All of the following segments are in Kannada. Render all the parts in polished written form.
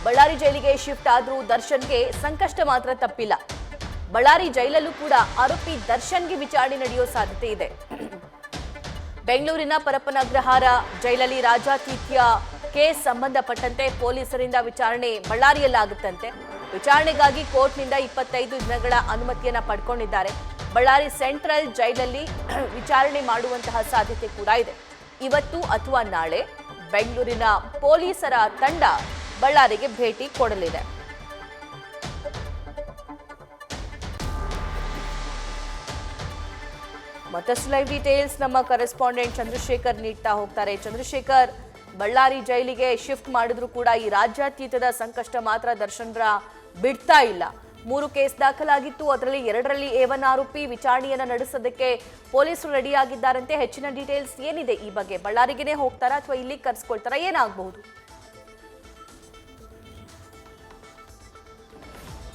ಬಳ್ಳಾರಿ ಜೈಲಿಗೆ ಶಿಫ್ಟ್ ಆದ್ರೂ ದರ್ಶನ್ಗೆ ಸಂಕಷ್ಟ ಮಾತ್ರ ತಪ್ಪಿಲ್ಲ. ಬಳ್ಳಾರಿ ಜೈಲಲ್ಲೂ ಕೂಡ ಆರೋಪಿ ದರ್ಶನ್ಗೆ ವಿಚಾರಣೆ ನಡೆಯೋ ಸಾಧ್ಯತೆ ಇದೆ. ಬೆಂಗಳೂರಿನ ಪರಪ್ಪನ ಅಗ್ರಹಾರ ಜೈಲಲ್ಲಿ ರಾಜಾತಿಥ್ಯ ಕೇಸ್ ಸಂಬಂಧಪಟ್ಟಂತೆ ಪೊಲೀಸರಿಂದ ವಿಚಾರಣೆ ಬಳ್ಳಾರಿಯಲ್ಲಾಗುತ್ತಂತೆ. ವಿಚಾರಣೆಗಾಗಿ ಕೋರ್ಟ್ನಿಂದ 25 ದಿನಗಳ ಅನುಮತಿಯನ್ನ ಪಡ್ಕೊಂಡಿದ್ದಾರೆ. ಬಳ್ಳಾರಿ ಸೆಂಟ್ರಲ್ ಜೈಲಲ್ಲಿ ವಿಚಾರಣೆ ಮಾಡುವಂತಹ ಸಾಧ್ಯತೆ ಕೂಡ ಇದೆ. ಇವತ್ತು ಅಥವಾ ನಾಳೆ ಬೆಂಗಳೂರಿನ ಪೊಲೀಸರ ತಂಡ ಬಳ್ಳಾರಿಗೆ ಭೇಟಿ ಕೊಡಲಿದೆ. ಮತ್ತಷ್ಟು ಲೈವ್ ಡೀಟೇಲ್ಸ್ ನಮ್ಮ ಕರೆಸ್ಪಾಂಡೆಂಟ್ ಚಂದ್ರಶೇಖರ್ ನೀಡ್ತಾ ಹೋಗ್ತಾರೆ. ಚಂದ್ರಶೇಖರ್, ಬಳ್ಳಾರಿ ಜೈಲಿಗೆ ಶಿಫ್ಟ್ ಮಾಡಿದ್ರು ಕೂಡ ಈ ರಾಜ್ಯಾತೀತದ ಸಂಕಷ್ಟ ಮಾತ್ರ ದರ್ಶನ್ರ ಬಿಡ್ತಾ ಇಲ್ಲ. 3 ಕೇಸ್ ದಾಖಲಾಗಿತ್ತು, ಅದರಲ್ಲಿ 2ರಲ್ಲಿ A1 ಆರೋಪಿ. ವಿಚಾರಣೆಯನ್ನ ನಡೆಸೋದಕ್ಕೆ ಪೊಲೀಸರು ರೆಡಿ ಆಗಿದ್ದಾರಂತೆ. ಹೆಚ್ಚಿನ ಡೀಟೇಲ್ಸ್ ಏನಿದೆ ಈ ಬಗ್ಗೆ? ಬಳ್ಳಾರಿಗೆನೇ ಹೋಗ್ತಾರಾ ಅಥವಾ ಇಲ್ಲಿ ಕರೆಸ್ಕೊಳ್ತಾರಾ? ಏನಾಗಬಹುದು?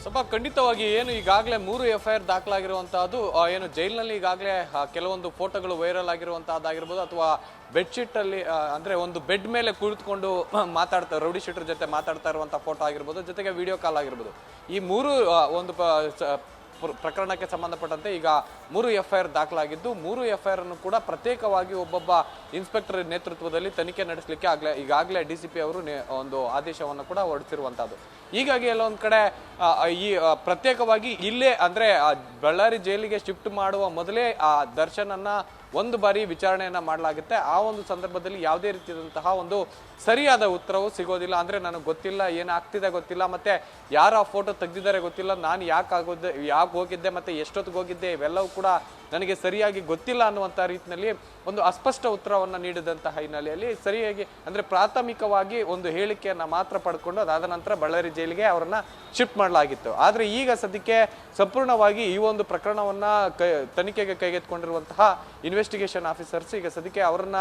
ಸ್ವಲ್ಪ ಖಂಡಿತವಾಗಿ ಏನು ಈಗಾಗಲೇ 3 FIR ದಾಖಲಾಗಿರುವಂತಹದ್ದು, ಏನು ಜೈಲಿನಲ್ಲಿ ಈಗಾಗಲೇ ಕೆಲವೊಂದು ಫೋಟೋಗಳು ವೈರಲ್ ಆಗಿರುವಂತಹದ್ದಾಗಿರ್ಬೋದು, ಅಥವಾ ಬೆಡ್ಶೀಟ್ ಅಲ್ಲಿ ಅಂದ್ರೆ ಒಂದು ಬೆಡ್ ಮೇಲೆ ಕುಳಿತುಕೊಂಡು ರೌಡಿ ಶೀಟರ್ ಜೊತೆ ಮಾತಾಡ್ತಾ ಇರುವಂತಹ ಫೋಟೋ ಆಗಿರ್ಬೋದು, ಜೊತೆಗೆ ವಿಡಿಯೋ ಕಾಲ್ ಆಗಿರ್ಬೋದು. ಈ 3 ಒಂದು ಪ್ರಕರಣಕ್ಕೆ ಸಂಬಂಧಪಟ್ಟಂತೆ ಈಗ 3 FIR ದಾಖಲಾಗಿದ್ದು, 3 FIR ಅನ್ನು ಕೂಡ ಪ್ರತ್ಯೇಕವಾಗಿ ಒಬ್ಬೊಬ್ಬ ಇನ್ಸ್ಪೆಕ್ಟರ್ ನೇತೃತ್ವದಲ್ಲಿ ತನಿಖೆ ನಡೆಸಲಿಕ್ಕೆ ಈಗಾಗಲೇ DCP ಅವರು ಒಂದು ಆದೇಶವನ್ನು ಕೂಡ ಹೊರಡಿಸಿರುವಂತಹದ್ದು. ಹೀಗಾಗಿ ಎಲ್ಲೊಂದ್ ಕಡೆ ಈ ಪ್ರತ್ಯೇಕವಾಗಿ ಇಲ್ಲೇ ಅಂದ್ರೆ ಬಳ್ಳಾರಿ ಜೈಲಿಗೆ ಶಿಫ್ಟ್ ಮಾಡುವ ಮೊದಲೇ ಆ ದರ್ಶನನ್ನ ಒಂದು ಬಾರಿ ವಿಚಾರಣೆಯನ್ನ ಮಾಡಲಾಗುತ್ತೆ. ಆ ಒಂದು ಸಂದರ್ಭದಲ್ಲಿ ಯಾವುದೇ ರೀತಿಯಾದಂತಹ ಒಂದು ಸರಿಯಾದ ಉತ್ತರವು ಸಿಗೋದಿಲ್ಲ. ಅಂದ್ರೆ ನನಗೆ ಗೊತ್ತಿಲ್ಲ, ಏನಾಗ್ತಿದೆ ಗೊತ್ತಿಲ್ಲ, ಮತ್ತೆ ಯಾರು ಆ ಫೋಟೋ ತೆಗೆದಿದ್ದಾರೆ ಗೊತ್ತಿಲ್ಲ, ನಾನು ಯಾಕೆ ಹೋಗಿದ್ದೆ, ಮತ್ತೆ ಎಷ್ಟೊತ್ತಿಗೆ ಹೋಗಿದ್ದೆ, ಇವೆಲ್ಲವೂ ಕೂಡ ನನಗೆ ಸರಿಯಾಗಿ ಗೊತ್ತಿಲ್ಲ ಅನ್ನುವಂಥ ರೀತಿಯಲ್ಲಿ ಒಂದು ಅಸ್ಪಷ್ಟ ಉತ್ತರವನ್ನು ನೀಡಿದಂತಹ ಹಿನ್ನೆಲೆಯಲ್ಲಿ ಸರಿಯಾಗಿ ಅಂದ್ರೆ ಪ್ರಾಥಮಿಕವಾಗಿ ಒಂದು ಹೇಳಿಕೆಯನ್ನ ಮಾತ್ರ ಪಡ್ಕೊಂಡು ಅದಾದ ನಂತರ ಬಳ್ಳಾರಿ ಜೈಲಿಗೆ ಅವರನ್ನ ಶಿಫ್ಟ್ ಮಾಡಲಾಗಿತ್ತು. ಆದ್ರೆ ಈಗ ಸದ್ಯಕ್ಕೆ ಸಂಪೂರ್ಣವಾಗಿ ಈ ಒಂದು ಪ್ರಕರಣವನ್ನ ತನಿಖೆಗೆ ಕೈಗೆತ್ತಿಕೊಂಡಿರುವಂತಹ ಇನ್ವೆಸ್ಟಿಗೇಷನ್ ಆಫೀಸರ್ಸ್ ಈಗ ಸದ್ಯಕ್ಕೆ ಅವರನ್ನ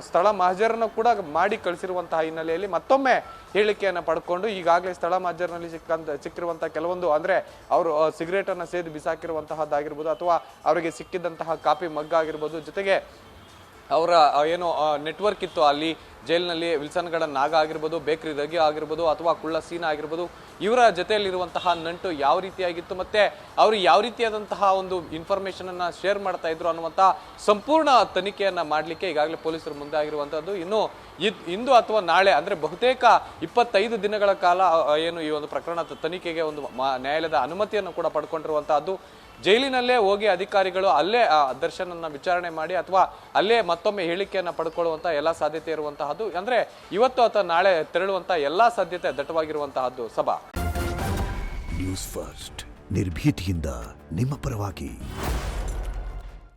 ಸ್ಥಳ ಮಹಜರನ್ನು ಕೂಡ ಮಾಡಿ ಕಳಿಸಿರುವಂತಹ ಹಿನ್ನೆಲೆಯಲ್ಲಿ ಮತ್ತೊಮ್ಮೆ ಹೇಳಿಕೆಯನ್ನ ಪಡ್ಕೊಂಡು ಈಗಾಗಲೇ ಸ್ಥಳ ಮಹಜರ್ನಲ್ಲಿ ಸಿಕ್ಕಿರುವಂತಹ ಕೆಲವೊಂದು ಅಂದ್ರೆ ಅವರು ಸಿಗರೇಟ್ ಅನ್ನ ಸೇದಿ ಬಿಸಾಕಿರುವಂತಹದ್ದಾಗಿರ್ಬೋದು, ಅಥವಾ ಅವರಿಗೆ ಸಿಕ್ಕಿದಂತಹ ಕಾಪಿ ಮಗ್ ಆಗಿರ್ಬೋದು, ಜೊತೆಗೆ ಅವರ ಏನು ನೆಟ್ವರ್ಕ್ ಇತ್ತು ಅಲ್ಲಿ ಜೈಲಿನಲ್ಲಿ, ವಿಲ್ಸನ್ ಗಡ ನಾಗ ಆಗಿರ್ಬೋದು, ಬೇಕ್ರಿ ರಗಿ ಆಗಿರ್ಬೋದು, ಅಥವಾ ಕುಳ್ಳ ಸೀನಾ ಆಗಿರ್ಬೋದು, ಇವರ ಜೊತೆಯಲ್ಲಿರುವಂತಹ ನಂಟು ಯಾವ ರೀತಿಯಾಗಿತ್ತು, ಮತ್ತೆ ಅವರು ಯಾವ ರೀತಿಯಾದಂತಹ ಒಂದು ಇನ್ಫಾರ್ಮೇಶನ್ ಅನ್ನ ಶೇರ್ ಮಾಡ್ತಾ ಇದ್ರು ಅನ್ನುವಂಥ ಸಂಪೂರ್ಣ ತನಿಖೆಯನ್ನ ಮಾಡಲಿಕ್ಕೆ ಈಗಾಗಲೇ ಪೊಲೀಸರು ಮುಂದೆ ಆಗಿರುವಂತಹದ್ದು. ಇನ್ನು ಇಂದು ಅಥವಾ ನಾಳೆ ಅಂದ್ರೆ ಬಹುತೇಕ 25 ದಿನಗಳ ಕಾಲ ಏನು ಈ ಒಂದು ಪ್ರಕರಣ ತನಿಖೆಗೆ ಒಂದು ನ್ಯಾಯಾಲಯದ ಅನುಮತಿಯನ್ನು ಕೂಡ ಪಡ್ಕೊಂಡಿರುವಂತಹದ್ದು. ಜೈಲಿನಲ್ಲೇ ಹೋಗಿ ಅಧಿಕಾರಿಗಳು ಅಲ್ಲೇ ದರ್ಶನನ್ನ ವಿಚಾರಣೆ ಮಾಡಿ ಅಥವಾ ಅಲ್ಲೇ ಮತ್ತೊಮ್ಮೆ ಹೇಳಿಕೆಯನ್ನ ಪಡ್ಕೊಳ್ಳುವಂತ ಎಲ್ಲಾ ಸಾಧ್ಯತೆ ಇರುವಂತಹದ್ದು. ಅಂದ್ರೆ ಇವತ್ತು ಅಥವಾ ನಾಳೆ ತೆರಳುವಂತ ಎಲ್ಲಾ ಸಾಧ್ಯತೆ ದಟ್ಟವಾಗಿರುವಂತಹದ್ದು. ಸಭಾ ನ್ಯೂಸ್ ಫಸ್ಟ್ ನಿರ್ಭೀತಿಯಿಂದ ನಿಮ್ಮ ಪರವಾಗಿ.